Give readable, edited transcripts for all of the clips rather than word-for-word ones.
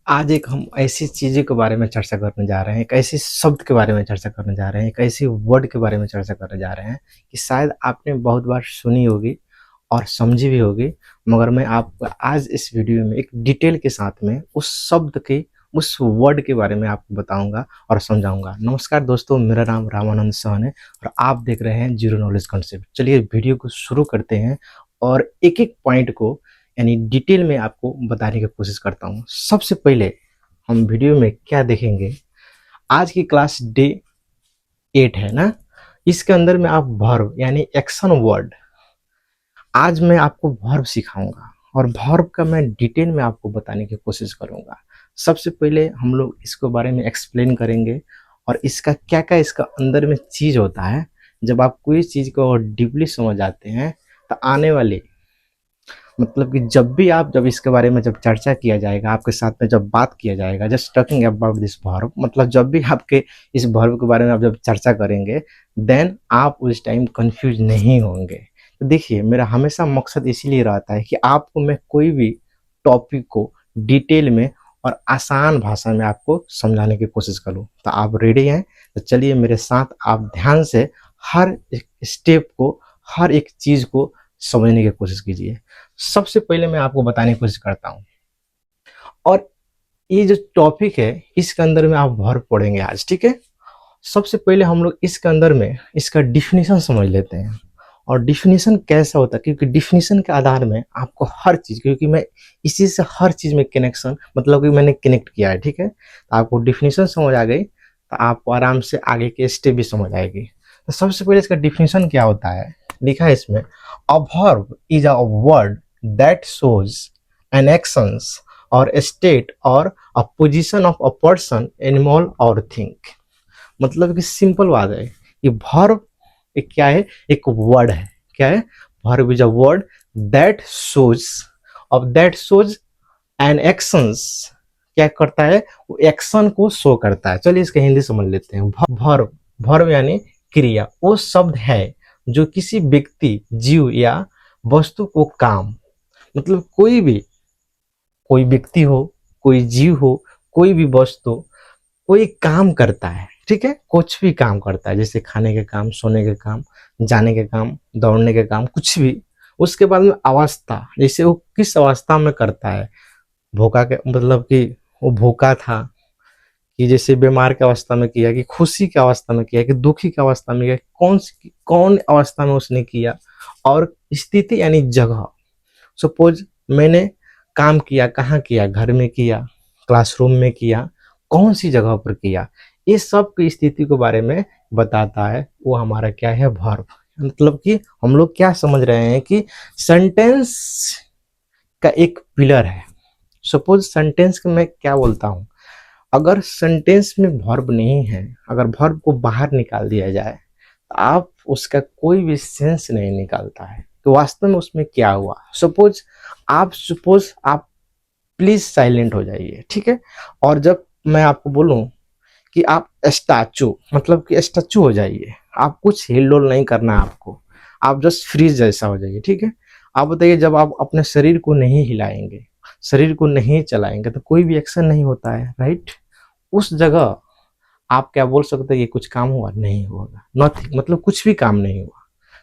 आज एक हम ऐसी चीज़ों के बारे में चर्चा करने जा रहे हैं, एक ऐसे शब्द के बारे में चर्चा करने जा रहे हैं, एक ऐसी वर्ड के बारे में चर्चा करने जा रहे हैं कि शायद आपने बहुत बार सुनी होगी और समझी भी होगी, मगर मैं आपको आज इस वीडियो में एक डिटेल के साथ में उस शब्द के, उस वर्ड के बारे में आपको बताऊंगा और समझाऊंगा। नमस्कार दोस्तों, मेरा नाम रामानंद सहन है और आप देख रहे हैं जीरो नॉलेज कॉन्सेप्ट। चलिए वीडियो को शुरू करते हैं और एक एक पॉइंट को यानी डिटेल में आपको बताने की कोशिश करता हूँ। सबसे पहले हम वीडियो में क्या देखेंगे, आज की क्लास डे 8 है ना, इसके अंदर में आप वर्ब यानी एक्शन वर्ड, आज मैं आपको वर्ब सिखाऊंगा और वर्ब का मैं डिटेल में आपको बताने की कोशिश करूंगा। सबसे पहले हम लोग इसके बारे में एक्सप्लेन करेंगे और इसका क्या क्या इसका अंदर में चीज़ होता है। जब आप कोई चीज़ को और डीपली समझ आते हैं तो आने वाले मतलब कि जब इसके बारे में जब चर्चा किया जाएगा, आपके साथ में जब बात किया जाएगा, just talking about this verb, मतलब जब भी आपके इस वर्ब के बारे में आप जब चर्चा करेंगे, देन आप उस टाइम कंफ्यूज नहीं होंगे। तो देखिए, मेरा हमेशा मकसद इसीलिए रहता है कि आपको मैं कोई भी टॉपिक को डिटेल में और आसान भाषा में आपको समझाने की कोशिश करूँ। तो आप रेडी हैं? तो चलिए मेरे साथ आप ध्यान से हर एक स्टेप को, हर एक चीज़ को समझने की कोशिश कीजिए। सबसे पहले मैं आपको बताने की कोशिश करता हूँ और ये जो टॉपिक है इसके अंदर में आप वर्ब पढ़ेंगे आज, ठीक है। सबसे पहले हम लोग इसके अंदर में इसका डिफिनीशन समझ लेते हैं और डिफिनीशन कैसा होता है, क्योंकि डिफिनीशन के आधार में आपको हर चीज़, क्योंकि मैं इसी से हर चीज़ में कनेक्शन मतलब कि मैंने कनेक्ट किया है, ठीक है। तो आपको डिफिनीशन समझ आ गई तो आपको आराम से आगे के स्टेप भी समझ आएगी। तो सबसे पहले इसका डिफिनीशन क्या होता है, लिखा है इसमें, a verb is a word that shows an actions or a state or a position of a person, animal or thing। मतलब कि सिंपल बात है, ये verb एक क्या है, एक वर्ड है। क्या है? verb is a word that shows, अब that shows an actions क्या करता है, वो एक्शन को शो करता है। चलिए इसका हिंदी समझ लेते हैं। verb, verb यानी क्रिया, वो शब्द है जो किसी व्यक्ति, जीव या वस्तु को काम, मतलब कोई व्यक्ति हो, कोई जीव हो, कोई भी वस्तु कोई काम करता है, ठीक है। कुछ भी काम करता है, जैसे खाने के काम, सोने के काम, जाने के काम, दौड़ने के काम, कुछ भी। उसके बाद में अवस्था, जैसे वो किस अवस्था में करता है, भूखा के मतलब कि वो भूखा था, कि जैसे बीमार की अवस्था में किया, कि खुशी की अवस्था में किया, कि दुखी की अवस्था में किया, कौन अवस्था में उसने किया, और स्थिति यानी जगह। सपोज मैंने काम किया, कहाँ किया, घर में किया, क्लासरूम में किया, कौन सी जगह पर किया, ये सब की स्थिति के बारे में बताता है। वो हमारा क्या है, वर्ब। मतलब कि हम लोग क्या समझ रहे हैं कि सेंटेंस का एक पिलर है। सपोज सेंटेंस में मैं क्या बोलता हूँ, अगर सेंटेंस में वर्ब नहीं है, अगर वर्ब को बाहर निकाल दिया जाए तो आप उसका कोई भी सेंस नहीं निकालता है तो वास्तव में उसमें क्या हुआ। सपोज आप प्लीज साइलेंट हो जाइए, ठीक है। और जब मैं आपको बोलूं कि आप स्टैचू, मतलब कि स्टैचू हो जाइए, आप कुछ हिल डोल नहीं करना आपको, आप जस्ट फ्रीज जैसा हो जाइए, ठीक है। आप बताइए, जब आप अपने शरीर को नहीं हिलाएंगे, शरीर को नहीं चलाएंगे तो कोई भी एक्शन नहीं होता है, राइट। उस जगह आप क्या बोल सकते हैं, ये कुछ काम हुआ? नहीं होगा, नथिंग, मतलब कुछ भी काम नहीं हुआ।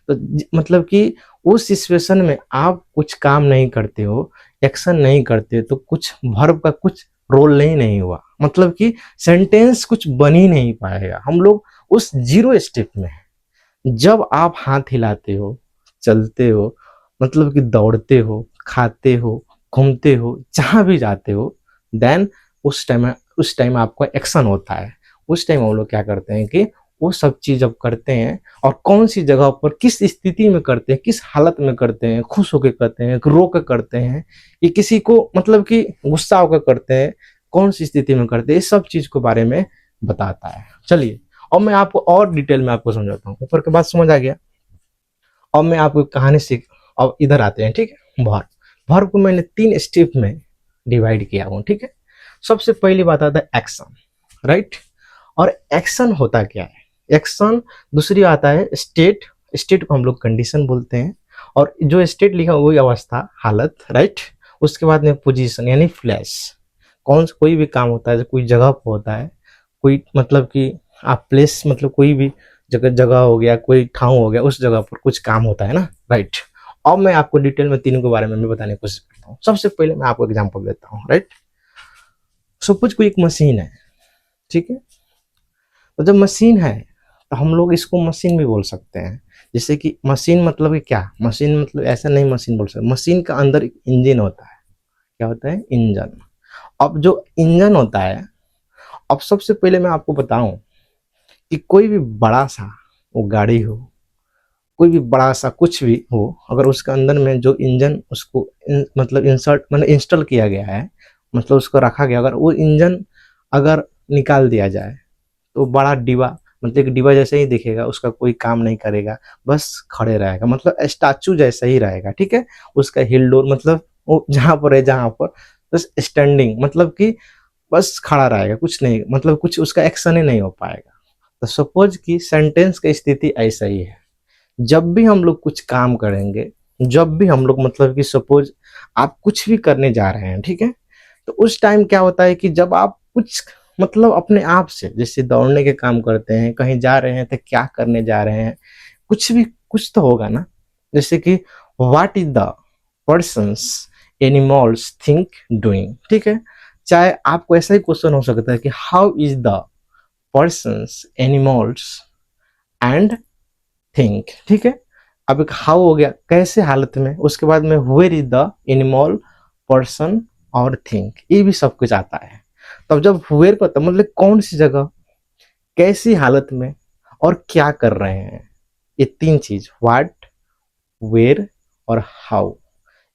तो मतलब कि उस सिचुएशन में आप कुछ काम नहीं करते हो, एक्शन नहीं करते, तो कुछ वर्ब का कुछ रोल नहीं हुआ, मतलब कि सेंटेंस कुछ बन ही नहीं पाएगा। हम लोग उस जीरो स्टेप में हैं। जब आप हाथ हिलाते हो, चलते हो, मतलब कि दौड़ते हो, खाते हो, घूमते हो, जहां भी जाते हो, देन उस टाइम आपका एक्शन होता है। उस टाइम हम लोग क्या करते हैं कि वो सब चीज जब करते हैं और कौन सी जगह पर, किस स्थिति में करते हैं, किस हालत में करते हैं, खुश होकर करते हैं, रो कर करते हैं, ये किसी को मतलब कि गुस्सा होकर करते हैं, कौन सी स्थिति में करते हैं, इस सब चीज के बारे में बताता है। चलिए अब मैं आपको और डिटेल में आपको समझाता हूँ। ऊपर के बात समझ आ गया। अब मैं आपको कहानी सीख, अब इधर आते हैं, ठीक है। वर्ब, वर्ब को मैंने 3 स्टेप में डिवाइड किया हूँ, ठीक है। सबसे पहली बात आता है एक्शन, राइट। और एक्शन होता क्या है, एक्शन। दूसरी आता है स्टेट, स्टेट को हम लोग कंडीशन बोलते हैं, और जो स्टेट लिखा वही अवस्था, हालत, राइट। उसके बाद में पोजीशन यानी फ्लैश। कोई भी काम होता है, कोई जगह पर होता है, कोई मतलब कि आप प्लेस मतलब कोई भी जगह हो गया, कोई ठाव हो गया, उस जगह पर कुछ काम होता है ना, राइट। अब मैं आपको डिटेल में तीनों के बारे में बताने की कोशिश करता हूँ। सबसे पहले मैं आपको एग्जांपल देता हूँ, राइट। सपोज कोई एक मशीन है, ठीक है। तो जब मशीन है तो हम लोग इसको मशीन भी बोल सकते हैं। जैसे कि मशीन मतलब कि क्या, मशीन मतलब ऐसा नहीं मशीन बोल सकते, मशीन का अंदर एक इंजन होता है। क्या होता है? इंजन। अब जो इंजन होता है, अब सबसे पहले मैं आपको बताऊं कि कोई भी बड़ा सा वो गाड़ी हो, कोई भी बड़ा सा कुछ भी हो, अगर उसके अंदर में जो इंजन उसको मतलब इंस्टॉल किया गया है, मतलब उसको रखा गया, अगर वो इंजन अगर निकाल दिया जाए तो बड़ा डिब्बा, मतलब एक डिब्बा जैसे ही दिखेगा, उसका कोई काम नहीं करेगा, बस खड़े रहेगा, मतलब स्टैचू जैसा ही रहेगा, ठीक है। उसका हिल डोर मतलब वो जहाँ पर है, जहाँ पर बस स्टैंडिंग, मतलब कि बस खड़ा रहेगा, कुछ नहीं, मतलब कुछ उसका एक्शन ही नहीं हो पाएगा। तो सपोज कि सेंटेंस की स्थिति ऐसा ही है। जब भी हम लोग कुछ काम करेंगे, जब भी हम लोग मतलब कि सपोज आप कुछ भी करने जा रहे हैं, ठीक है, तो उस टाइम क्या होता है कि जब आप कुछ मतलब अपने आप से, जैसे दौड़ने के काम करते हैं, कहीं जा रहे हैं तो क्या करने जा रहे हैं, कुछ भी कुछ तो होगा ना। जैसे कि what is the persons animals think doing, ठीक है। चाहे आपको ऐसा ही क्वेश्चन हो सकता है कि how is the persons animals and think, ठीक है। अब एक हाउ हो गया, कैसे हालत में, उसके बाद में where is the animal person और थिंक, ये भी सब कुछ आता है। तब जब वेयर को, मतलब कौन सी जगह, कैसी हालत में और क्या कर रहे हैं, ये तीन चीज, व्हाट, वेयर और हाउ,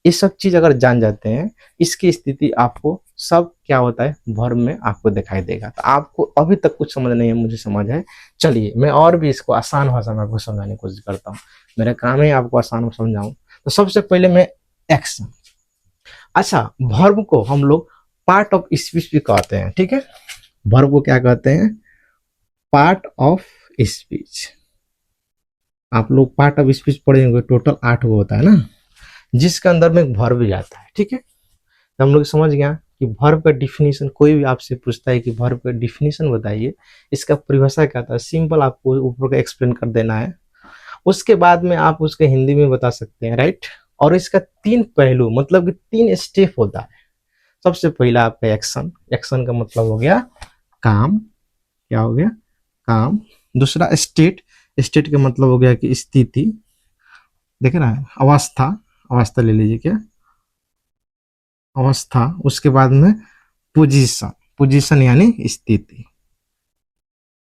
ये सब चीज अगर जान जाते हैं, इसकी स्थिति आपको सब क्या होता है वर्ब में आपको दिखाई देगा। तो आपको अभी तक कुछ समझ नहीं है, मुझे समझ है। चलिए मैं और भी इसको आसान भाषा में आपको समझाने की कोशिश करता हूँ। मेरा काम है आपको आसान में समझाऊं। तो सबसे पहले मैं एक्शन। अच्छा, वर्ब को हम लोग पार्ट ऑफ स्पीच भी कहते हैं, ठीक है। वर्ब को क्या कहते हैं? Part of speech. आप लोग पार्ट ऑफ स्पीच पढ़े होंगे, टोटल 8 गो होता है ना, जिसके अंदर में एक वर्ब भी आता है, ठीक है। तो हम लोग समझ गया कि वर्ब का डिफिनीशन, कोई भी आपसे पूछता है कि वर्ब का डिफिनीशन बताइए, इसका परिभाषा क्या था, सिंपल आपको ऊपर का एक्सप्लेन कर देना है। उसके बाद में आप उसके हिंदी में बता सकते हैं, राइट। और इसका 3 पहलू, मतलब कि 3 स्टेप होता है। सबसे पहला आपका एक्शन, एक्शन का मतलब हो गया काम, क्या हो गया? काम। दूसरा स्टेट, स्टेट का मतलब हो गया कि स्थिति, देख रहा है, अवस्था, अवस्था ले लीजिए, क्या अवस्था। उसके बाद में पोजीशन, पोजीशन यानी स्थिति,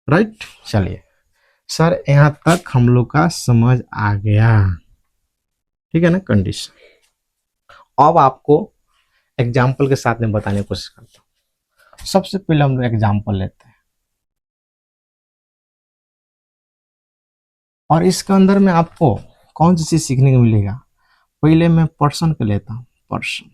राइट। चलिए सर, यहाँ तक हम लोग का समझ आ गया, ठीक है ना, कंडीशन। अब आपको एग्जाम्पल के साथ में बताने की कोशिश करता हूँ। सबसे पहले हम लोग एग्जाम्पल लेते हैं, और इसके अंदर में आपको कौन सी चीज सीखने को मिलेगा। पहले मैं पर्सन को लेता हूँ, पर्सन।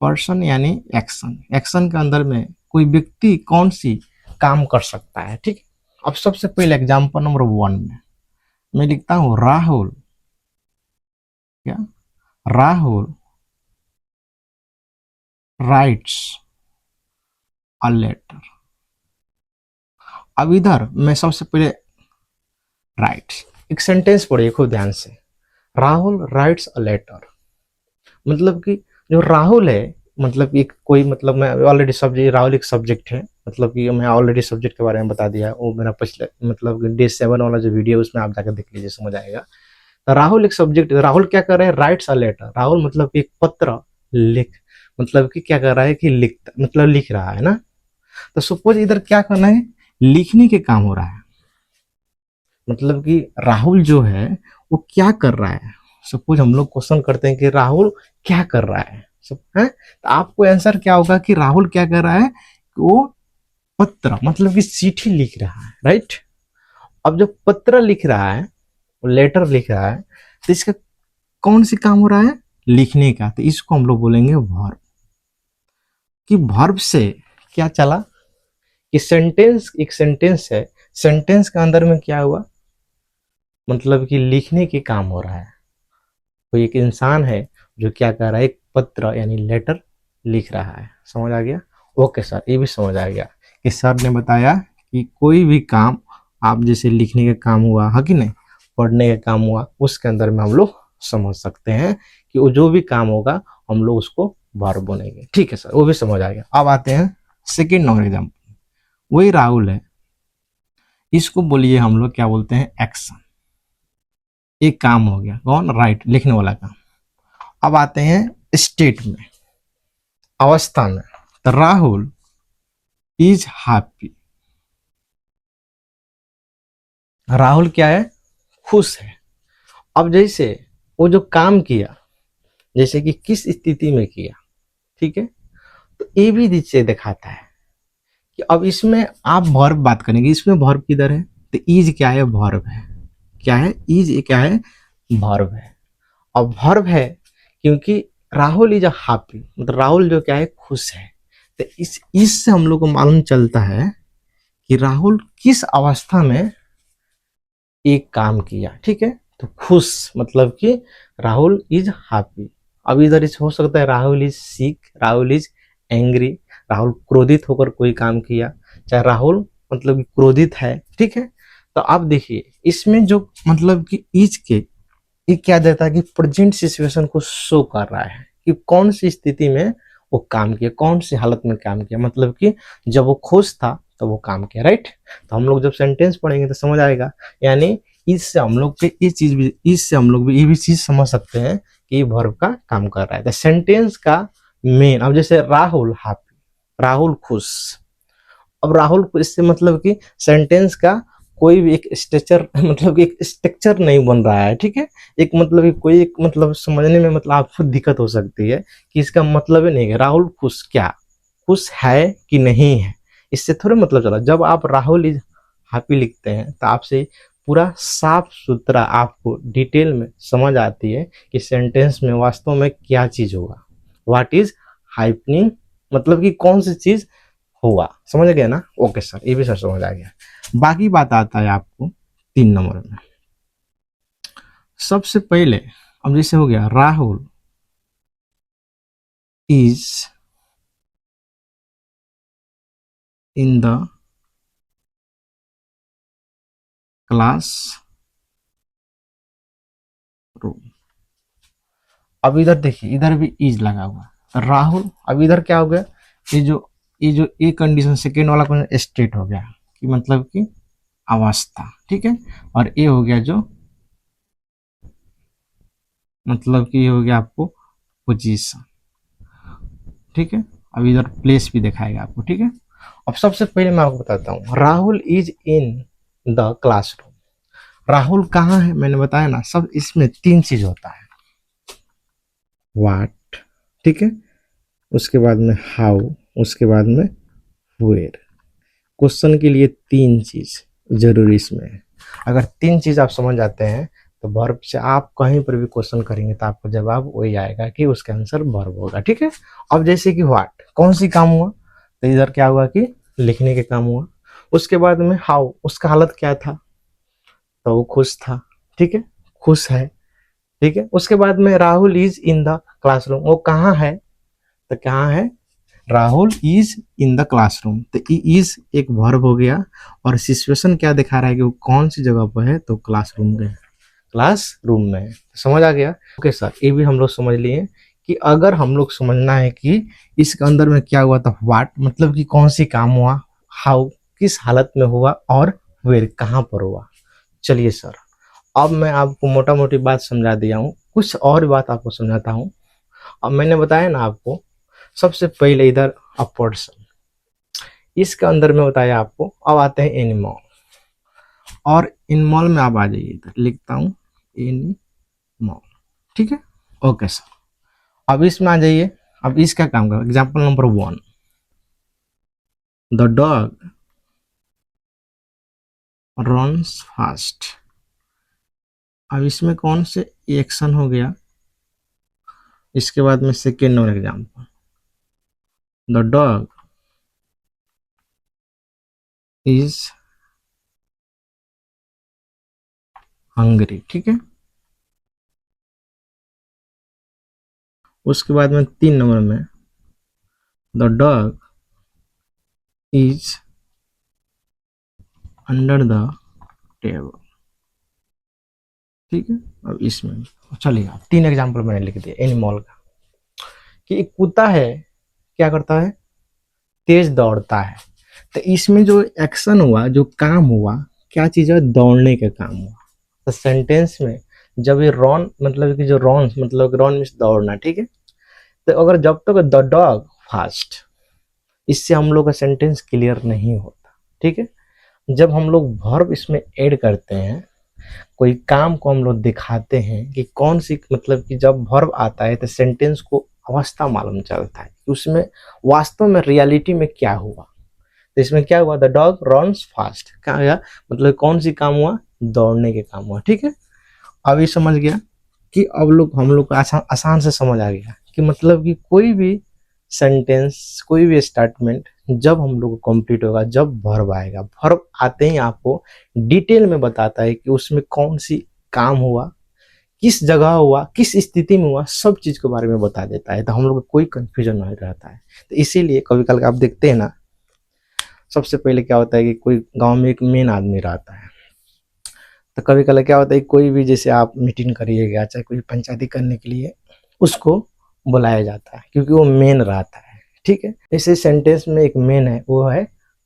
पर्सन यानी एक्शन, एक्शन के अंदर में कोई व्यक्ति कौन सी काम कर सकता है, ठीक। अब सबसे पहले एग्जाम्पल नंबर 1 में मैं लिखता हूँ राहुल, क्या, राहुल राइट्स अ लेटर। अब इधर मैं सबसे पहले राइट्स, एक सेंटेंस पढ़िए खूब ध्यान से। राहुल राइट्स अ लेटर, मतलब कि जो राहुल है, मतलब एक कोई, मतलब मैं ऑलरेडी सब्जेक्ट, राहुल एक सब्जेक्ट है, मतलब कि मैं ऑलरेडी सब्जेक्ट के बारे में बता दिया, वो मेरा पिछले मतलब डे 7 वाला जो वीडियो है उसमें आप जाकर देख लीजिए, समझ आएगा। तो राहुल एक सब्जेक्ट, राहुल क्या कर रहे हैं? Rights a letter. राहुल मतलब एक पत्र लिख, मतलब कि क्या कर रहा है कि लिख, मतलब लिख रहा है ना। तो सपोज इधर क्या करना है, लिखने के काम हो रहा है, मतलब कि राहुल जो है वो क्या कर रहा है। सपोज हम लोग क्वेश्चन करते हैं कि राहुल क्या कर रहा है, सब है, तो आपको आंसर क्या होगा कि राहुल क्या कर रहा है कि वो पत्र, मतलब कि चिट्ठी लिख रहा है, राइट। अब जब पत्र लिख रहा है, लेटर लिख रहा है, तो इसका कौन सी काम हो रहा है? लिखने का। तो इसको हम लोग बोलेंगे वर्ब। कि वर्ब से क्या चला कि सेंटेंस, एक सेंटेंस है, सेंटेंस के अंदर में क्या हुआ, मतलब कि लिखने के काम हो रहा है। कोई एक इंसान है जो क्या कर रहा है, एक पत्र यानी लेटर लिख रहा है। समझ आ गया? ओके सर, ये भी समझ आ गया कि सर ने बताया कि कोई भी काम आप जैसे लिखने का काम हुआ है कि नहीं, पढ़ने का काम हुआ, उसके अंदर में हम लोग समझ सकते हैं कि वो जो भी काम होगा हम लोग उसको वर्ब बोलेंगे। ठीक है सर, वो भी समझ आ गया। अब आते हैं सेकेंड नंबर एग्जाम्पल। वही राहुल है, इसको बोलिए हम लोग क्या बोलते हैं, एक्शन। एक काम हो गया, कौन, राइट, लिखने वाला काम। अब आते हैं स्टेट में, अवस्था में। तो राहुल इज हैप्पी। राहुल क्या है, खुश है। अब जैसे वो जो काम किया, जैसे कि किस स्थिति में किया, ठीक है, तो ये भी नीचे दिखाता है कि अब इसमें आप वर्ब बात करेंगे, इसमें वर्ब किधर है, तो इज क्या है, वर्ब है। क्या है, इज क्या है, वर्ब है। अब वर्ब है क्योंकि राहुल इज हैप्पी, मतलब राहुल जो क्या है, खुश है। तो इससे हम लोग को मालूम चलता है कि राहुल किस अवस्था में एक काम किया। ठीक है, तो खुश मतलब कि राहुल इज हैप्पी। अब इधर इस हो सकता है Rahul is sick, Rahul is angry, Rahul क्रोधित होकर कोई काम किया, चाहे राहुल मतलब कि क्रोधित है। ठीक है, तो आप देखिए इसमें जो मतलब कि इज के, ये क्या देता है कि प्रेजेंट सिचुएशन को शो कर रहा है कि कौन सी स्थिति में वो काम किया, कौन सी हालत में काम किया, मतलब कि जब वो खुश था तो वो काम किया। राइट, तो हम लोग जब सेंटेंस पढ़ेंगे तो समझ आएगा। यानी इससे हम लोग के ये चीज भी, इससे हम लोग भी ये भी चीज समझ सकते हैं कि ये वर्ब का काम कर रहा है। तो सेंटेंस का मेन, अब जैसे राहुल हैप्पी, राहुल खुश। अब राहुल को इससे मतलब कि सेंटेंस का कोई भी एक स्ट्रक्चर मतलब कि एक स्ट्रक्चर नहीं बन रहा है। ठीक है, एक मतलब कि कोई एक मतलब समझने में मतलब आपको दिक्कत हो सकती है कि इसका मतलब ही नहीं है राहुल खुश, क्या खुश है कि नहीं है, इससे थोड़े मतलब चला। जब आप राहुल इज हैप्पी लिखते हैं तो आपसे पूरा साफ सुथरा आपको डिटेल में समझ आती है कि सेंटेंस में वास्तव में क्या चीज होगा, व्हाट इज हैपनिंग, मतलब कि कौन सी चीज हुआ। समझ गया ना? ओके सर, ये भी सर समझ आ गया। बाकी बात आता है आपको 3 नंबर में। सबसे पहले अब जैसे हो गया Rahul is in the class room. अब इधर देखिए, इधर भी इज लगा हुआ है राहुल। अब इधर क्या हो गया, ये जो ए कंडीशन सेकेंड वाला कंडीशन स्टेट हो गया कि मतलब कि अवस्था। ठीक है, और ए हो गया जो मतलब कि ये हो गया आपको पोजीशन। ठीक है, अब इधर प्लेस भी दिखाएगा आपको। ठीक है, अब सबसे पहले मैं आपको बताता हूँ, Rahul is in the classroom. Rahul कहाँ है, मैंने बताया ना, सब इसमें 3 चीज होता है, व्हाट, ठीक है, उसके बाद में हाउ, उसके बाद में वेयर। क्वेश्चन के लिए 3 चीज जरूरी इसमें है। अगर 3 चीज आप समझ जाते हैं तो वर्ब से आप कहीं पर भी क्वेश्चन करेंगे तो आपको जवाब वही आएगा कि उसका आंसर वर्ब होगा। ठीक है, अब जैसे कि व्हाट, कौन सी काम हुआ, तो इधर क्या हुआ कि लिखने के काम हुआ। उसके बाद में हाउ, उसका हालत क्या था, तो वो खुश था। ठीक है, खुश है। ठीक है, उसके बाद में Rahul is in the classroom, वो कहाँ है, तो कहाँ है, Rahul is in the classroom. तो इज एक वर्ब हो गया और सिचुएशन क्या दिखा रहा है कि वो कौन सी जगह पर है, तो क्लासरूम में, क्लासरूम में है। समझ आ गया? ओके सर, ये भी हम लोग समझ लिए कि अगर हम लोग समझना है कि इसके अंदर में क्या हुआ था, व्हाट मतलब कि कौन सी काम हुआ, हाउ किस हालत में हुआ, और वेयर कहाँ पर हुआ। चलिए सर, अब मैं आपको मोटा मोटी बात समझा दिया हूँ, कुछ और बात आपको समझाता हूँ। अब मैंने बताया ना आपको, सबसे पहले इधर अपवर्ड्स, इसके अंदर में बताया आपको। अब आते हैं एनिमल, और इनमॉल में आप आ जाइए, इधर लिखता हूँ एनिमल। ठीक है, ओके सर, अब इसमें आ जाइए। अब इसका काम करो, example number 1, the dog runs fast. अब इसमें कौन से एक्शन हो गया, इसके बाद में second number example, the dog is hungry. ठीक है, उसके बाद में 3 नंबर में the dog is under the table. ठीक है, अब इसमें चलिए 3 एग्जाम्पल मैंने लिख दिया एनिमल का, कि एक कुत्ता है, क्या करता है, तेज दौड़ता है। तो इसमें जो एक्शन हुआ, जो काम हुआ, क्या चीज है, दौड़ने का काम हुआ। तो सेंटेंस में जब ये रन, मतलब कि जो रन, मतलब रन मीन्स दौड़ना, ठीक है। तो अगर जब तक द डॉग फास्ट, इससे हम लोग का सेंटेंस क्लियर नहीं होता, ठीक है। जब हम लोग वर्ब इसमें ऐड करते हैं, कोई काम को हम लोग दिखाते हैं कि कौन सी, मतलब कि जब वर्ब आता है तो सेंटेंस को अवस्था मालूम चलता है कि उसमें वास्तव में रियलिटी में क्या हुआ। तो इसमें क्या हुआ, द डॉग रन्स फास्ट, क्या हुआ, मतलब कौन सी काम हुआ, दौड़ने के काम हुआ, ठीक है। अब ये समझ गया कि अब लोग, हम लोग को आसान आसान से समझ आ गया कि मतलब कि कोई भी सेंटेंस, कोई भी स्टेटमेंट जब हम लोग को कंप्लीट होगा, जब वर्ब आएगा, वर्ब आते ही आपको डिटेल में बताता है कि उसमें कौन सी काम हुआ, किस जगह हुआ, किस स्थिति में हुआ, सब चीज के बारे में बता देता है। तो हम लोग को कोई कंफ्यूजन नहीं रहता है। तो इसीलिए कभी कल आप देखते हैं ना, सबसे पहले क्या होता है कि कोई गांव में एक मेन आदमी रहता है। तो कभी कल क्या होता है, कोई भी जैसे आप मीटिंग करिएगा, चाहे कोई पंचायती करने के लिए, उसको बुलाया जाता है क्योंकि वो मेन रहता है, ठीक है। इसे सेंटेंस में एक मेन है, वो है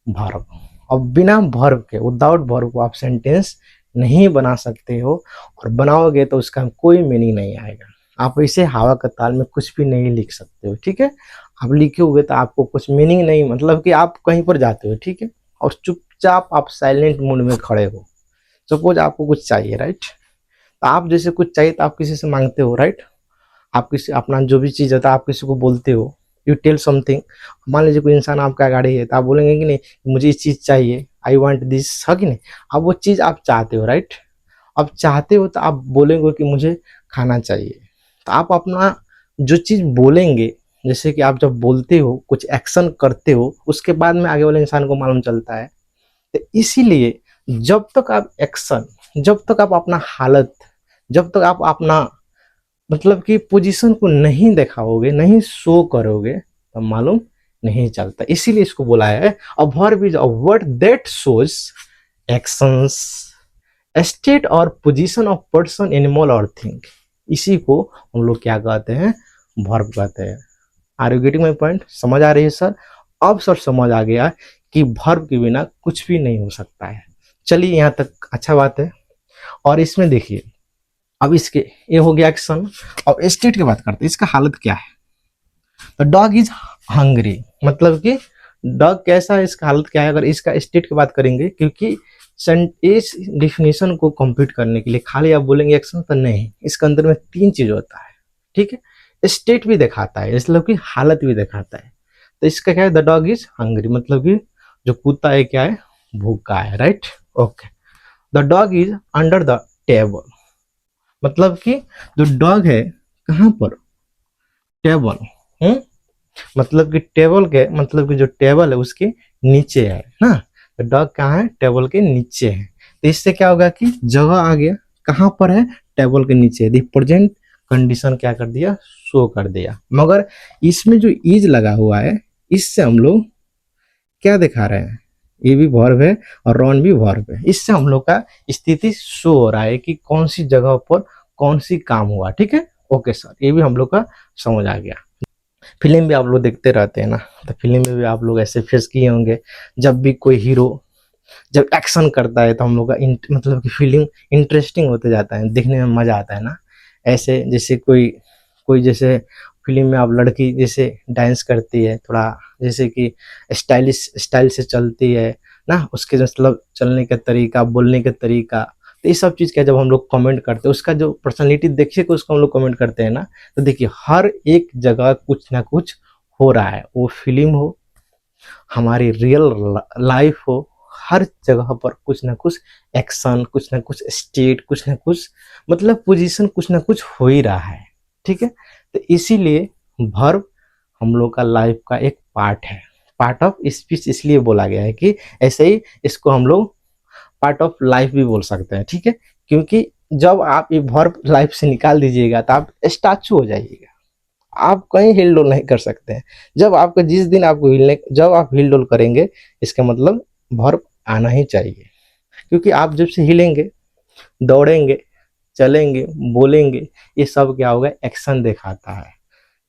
वर्ब। अब बिना वर्ब के, विदाउट वर्ब को आप सेंटेंस नहीं बना सकते हो, और बनाओगे तो उसका कोई मीनिंग नहीं आएगा। आप इसे हवा का ताल में कुछ भी नहीं लिख सकते हो, ठीक है। आप लिखे हुए तो आपको कुछ मीनिंग नहीं, मतलब कि आप कहीं पर जाते हो, ठीक है, और चुपचाप आप साइलेंट मोड में खड़े हो। सपोज आपको कुछ चाहिए, राइट, तो आप जैसे कुछ चाहिए तो आप किसी से मांगते हो, राइट। आप किसी, अपना जो भी चीज़ होता है आप किसी को बोलते हो, यू टेल समथिंग। मान लीजिए कोई इंसान आपका गाड़ी है, तो आप बोलेंगे कि नहीं मुझे इस चीज़ चाहिए, आई वांट दिस, है कि नहीं। अब वो चीज़ आप चाहते हो, राइट। अब चाहते हो तो आप बोलेंगे कि मुझे खाना चाहिए। तो आप अपना जो चीज़ बोलेंगे, जैसे कि आप जब बोलते हो, कुछ एक्शन करते हो, उसके बाद में आगे वाले इंसान को मालूम चलता है। तो इसीलिए जब तक आप एक्शन, जब तक आप अपना हालत, जब तक आप अपना, मतलब कि पोजीशन को नहीं दिखाओगे, नहीं शो करोगे, तो मालूम नहीं चलता। इसीलिए इसको बोला है a verb is a word that shows actions, state और पोजीशन ऑफ पर्सन, एनिमल और थिंग। इसी को हम लोग क्या कहते हैं, वर्ब कहते हैं। Are you getting my point? समझ आ रही है सर? अब सर समझ आ गया कि वर्ब के बिना कुछ भी नहीं हो सकता है। चलिए यहाँ तक अच्छा बात है। और इसमें देखिए, अब इसके, ये हो गया एक्शन। अब स्टेट की बात करते हैं, इसका हालत क्या है। तो डॉग इज हंग्री, मतलब कि डॉग कैसा है, इसका हालत क्या है। अगर इसका स्टेट की बात करेंगे, क्योंकि इस डिफिनेशन को कंप्लीट करने के लिए खाली आप बोलेंगे एक्शन तो नहीं, इसके अंदर में 3 चीज होता है, ठीक है। स्टेट भी दिखाता है, मतलब कि हालत भी दिखाता है। तो इसका क्या है, द डॉग इज हंग्री, मतलब कि जो कुत्ता है क्या है, भूखा है, right. Okay. The dog is under the table, मतलब कि जो डॉग है कहाँ पर, टेबल। हम्म, मतलब कि टेबल के, मतलब कि जो टेबल है उसके नीचे है ना। तो डॉग कहाँ है, टेबल के नीचे है। तो इससे क्या होगा कि जगह आ गया, कहाँ पर है, टेबल के नीचे। दी प्रेजेंट कंडीशन क्या कर दिया, शो कर दिया। मगर इसमें जो इज लगा हुआ है, इससे हम लोग क्या दिखा रहे हैं, ये भी वर्ब है और रॉन भी वर्ब है। इससे हम लोग का स्थिति शो हो रहा है कि कौन सी जगह पर कौन सी काम हुआ, ठीक है। ओके सर, ये भी हम लोग का समझ आ गया। फिल्म भी आप लोग देखते रहते हैं ना, तो फिल्म में भी आप लोग ऐसे फेस किए होंगे, जब भी कोई हीरो जब एक्शन करता है तो हम लोग का मतलब कि फीलिंग इंटरेस्टिंग होते जाता है, देखने में मजा आता है ना। ऐसे जैसे कोई कोई जैसे फिल्म में आप लड़की जैसे डांस करती है थोड़ा, जैसे कि स्टाइलिश स्टाइल से चलती है ना, उसके जो मतलब चलने का तरीका, बोलने का तरीका, तो ये सब चीज़ का जब हम लोग कमेंट करते हैं, उसका जो पर्सनैलिटी देखिए कि उसको हम लोग कमेंट करते हैं ना, तो देखिए हर एक जगह कुछ ना कुछ हो रहा है। वो फिल्म हो, हमारी रियल लाइफ हो, हर जगह पर कुछ ना कुछ एक्शन, कुछ ना कुछ स्टेट, कुछ ना कुछ मतलब पोजीशन, कुछ ना कुछ हो ही रहा है, ठीक है। तो इसीलिए वर्ब हम लोग का लाइफ का एक पार्ट है, पार्ट ऑफ स्पीच इसलिए बोला गया है कि ऐसे ही इसको हम लोग पार्ट ऑफ लाइफ भी बोल सकते हैं, ठीक है। क्योंकि जब आप ये वर्ब लाइफ से निकाल दीजिएगा तो आप स्टैचू हो जाइएगा, आप कहीं हिल डुल नहीं कर सकते हैं। जिस दिन आपको जब आप हिल डुल करेंगे, इसका मतलब वर्ब आना ही चाहिए, क्योंकि आप जब से हिलेंगे, दौड़ेंगे, चलेंगे, बोलेंगे, ये सब क्या होगा, एक्शन दिखाता है,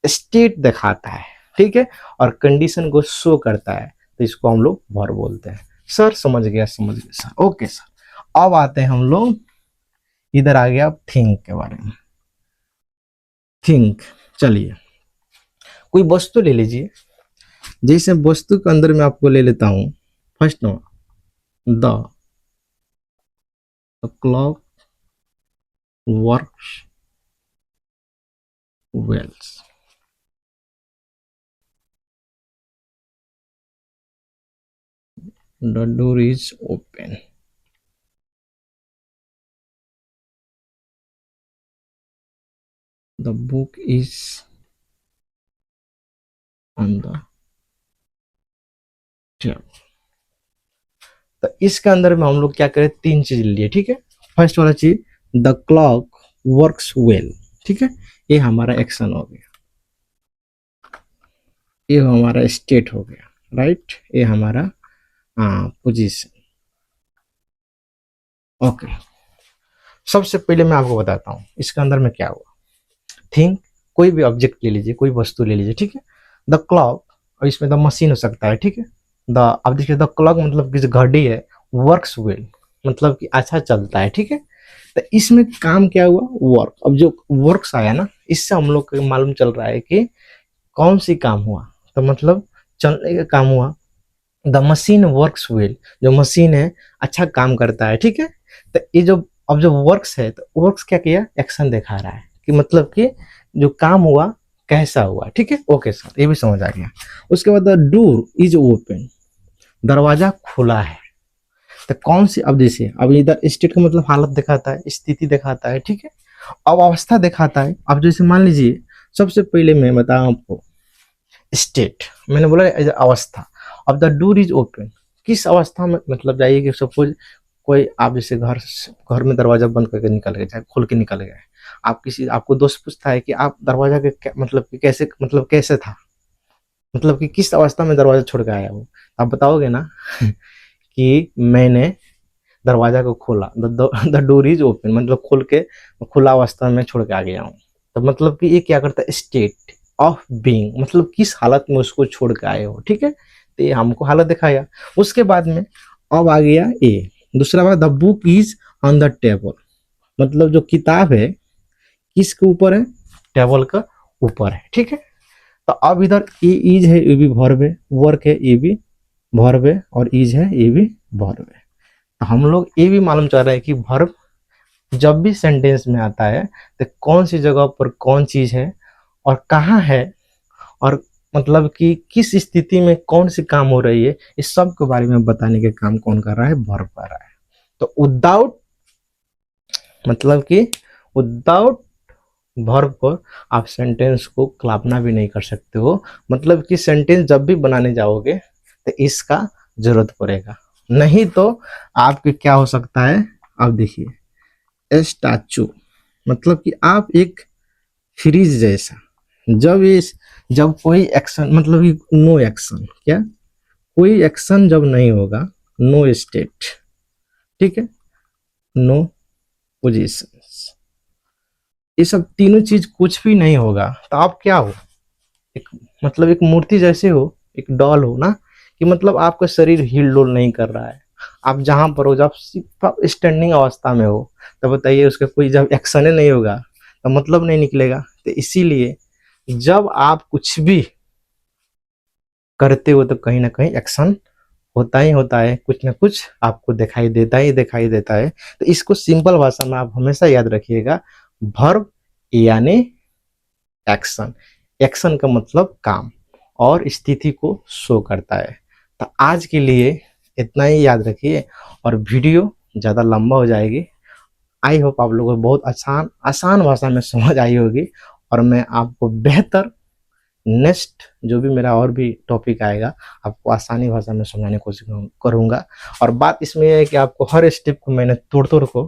स्टेट दिखाता है, ठीक है, और कंडीशन को शो करता है, तो इसको हम लोग वर्ब बोलते हैं। सर समझ गया, समझ गया सर, ओके सर। अब आते हैं हम लोग, इधर आ गया थिंक के बारे में। थिंक, चलिए कोई वस्तु ले लीजिए, जैसे वस्तु के अंदर मैं आपको ले लेता हूं, first know the clock works well. The door is open. The book is on the table. तो इसके अंदर में हम लोग क्या करें, तीन चीज लिए, ठीक है। फर्स्ट वाला चीज, द क्लॉक वर्क्स वेल, ठीक है, ये हमारा एक्शन हो गया, ये हमारा स्टेट हो गया, राइट, ये हमारा पोजीशन, ओके। सबसे पहले मैं आपको बताता हूँ इसके अंदर में क्या हुआ। थिंक, कोई भी ऑब्जेक्ट ले लीजिए, कोई वस्तु ले लीजिए, ठीक है। द क्लॉक, और इसमें द मशीन हो सकता है, ठीक है। द, अब देखिए द क्लॉक मतलब कि जो घड़ी है, वर्क्स वेल मतलब कि अच्छा चलता है, ठीक है। तो इसमें काम क्या हुआ, वर्क। अब जो वर्क्स आया ना, इससे हम लोग को मालूम चल रहा है कि कौन सी काम हुआ, तो मतलब चलने का काम हुआ। द मशीन वर्क्स वेल, जो मशीन है अच्छा काम करता है, ठीक है। तो ये जो अब जो वर्क्स है, तो वर्क्स क्या किया, एक्शन दिखा रहा है कि मतलब कि जो काम हुआ कैसा हुआ, ठीक है, ओके सर, ये भी समझ आ गया। उसके बाद द डोर इज ओपन, दरवाजा खुला है। तो कौन सी, अब जैसे अब इधर स्टेट का मतलब हालत दिखाता है, स्थिति दिखाता है, ठीक है। अब अवस्था दिखाता है। अब जैसे मान लीजिए, सबसे पहले मैं बताऊं आपको स्टेट, मैंने बोला अवस्था। अब द डोर इज ओपन, किस अवस्था में, मतलब जाइए कि सपोज कोई आप जैसे घर में दरवाजा बंद करके निकल गए, चाहे खोल के निकल गए, आप किसी, आपको दोस्त पूछता है कि आप दरवाजा के मतलब कि कैसे, मतलब कैसे था, मतलब कि किस अवस्था में दरवाजा छोड़ के आया वो, आप बताओगे ना कि मैंने दरवाजा को खोला, द डोर इज ओपन, मतलब खोल के, खुला अवस्था में छोड़ के आ गया हूँ। तो मतलब कि ये क्या करता है, स्टेट ऑफ बीइंग, मतलब किस हालत में उसको छोड़ के आए हो, ठीक है। तो ये हमको हालत दिखाया। उसके बाद में अब आ गया ए, दूसरा बात, the book is on the table, मतलब जो किताब है किसके ऊपर है, टेबल का ऊपर है, ठीक है। तो अब इधर ए इज है, ये भी वर्ब है, वर्क है, ये भी वर्ब है, और इज है, ये भी वर्ब है। तो हम लोग ये भी मालूम चल रहा है कि वर्ब जब भी सेंटेंस में आता है, तो कौन सी जगह पर कौन चीज है और कहाँ है, और मतलब कि किस स्थिति में कौन सी काम हो रही है, इस सब के बारे में बताने के काम कौन कर रहा है, वर्ब कर रहा है। तो विदाउट, मतलब कि विदाउट वर्ब को आप सेंटेंस को कल्पना भी नहीं कर सकते हो। मतलब कि सेंटेंस जब भी बनाने जाओगे तो इसका जरूरत पड़ेगा, नहीं तो आपके क्या हो सकता है। अब देखिए स्टैचू, मतलब कि आप एक फ्रीज जैसा, जब इस, जब कोई एक्शन, मतलब कि नो एक्शन, क्या, कोई एक्शन जब नहीं होगा, नो स्टेट, ठीक है, नो पोजीशन, ये सब तीनों चीज कुछ भी नहीं होगा, तो आप क्या हो, एक, मतलब एक मूर्ति जैसे हो, एक डॉल हो ना, कि मतलब आपका शरीर हिल डुल नहीं कर रहा है, आप जहां पर हो, जब सिर्फ आप स्टैंडिंग अवस्था में हो, तो बताइए उसका कोई जब एक्शन ही नहीं होगा तो मतलब नहीं निकलेगा। तो इसीलिए जब आप कुछ भी करते हो तो कहीं ना कहीं एक्शन होता ही होता है, कुछ ना कुछ आपको दिखाई देता ही दिखाई देता है। तो इसको सिंपल भाषा में आप हमेशा याद रखिएगा, वर्ब यानी एक्शन, एक्शन का मतलब काम, और स्थिति को शो करता है। तो आज के लिए इतना ही याद रखिए, और वीडियो ज़्यादा लंबा हो जाएगी। आई होप आप लोगों को बहुत आसान आसान भाषा में समझ आई होगी, और मैं आपको बेहतर नेक्स्ट जो भी मेरा और भी टॉपिक आएगा, आपको आसानी भाषा में समझाने की कोशिश करूँगा। और बात इसमें है कि आपको हर स्टेप को मैंने तोड़ तोड़ को,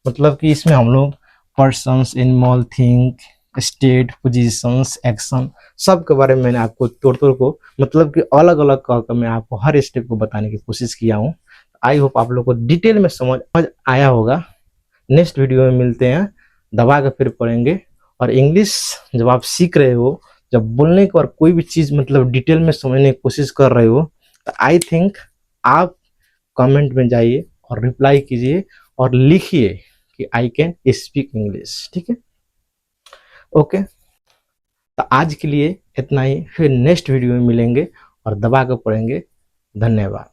मतलब कि इसमें हम लोग persons, animal, thing, state, positions, action, सब के बारे में मैंने आपको तोड़-तोड़ को मतलब कि अलग-अलग कह के मैं आपको हर स्टेप को बताने की कोशिश किया हूँ। आई होप आप लोग को डिटेल में समझ आया होगा। नेक्स्ट वीडियो में मिलते हैं, दबा के फिर पढ़ेंगे। और इंग्लिश जब आप सीख रहे हो, जब बोलने के बाद कोई भी चीज़ मतलब डिटेल में समझने की कोशिश कर रहे हो, तो आई थिंक आप कमेंट में जाइए और रिप्लाई कीजिए और लिखिए कि आई कैन स्पीक इंग्लिश। ठीक है, ओके। तो आज के लिए इतना ही, फिर नेक्स्ट वीडियो में मिलेंगे और दबा कर पढ़ेंगे। धन्यवाद।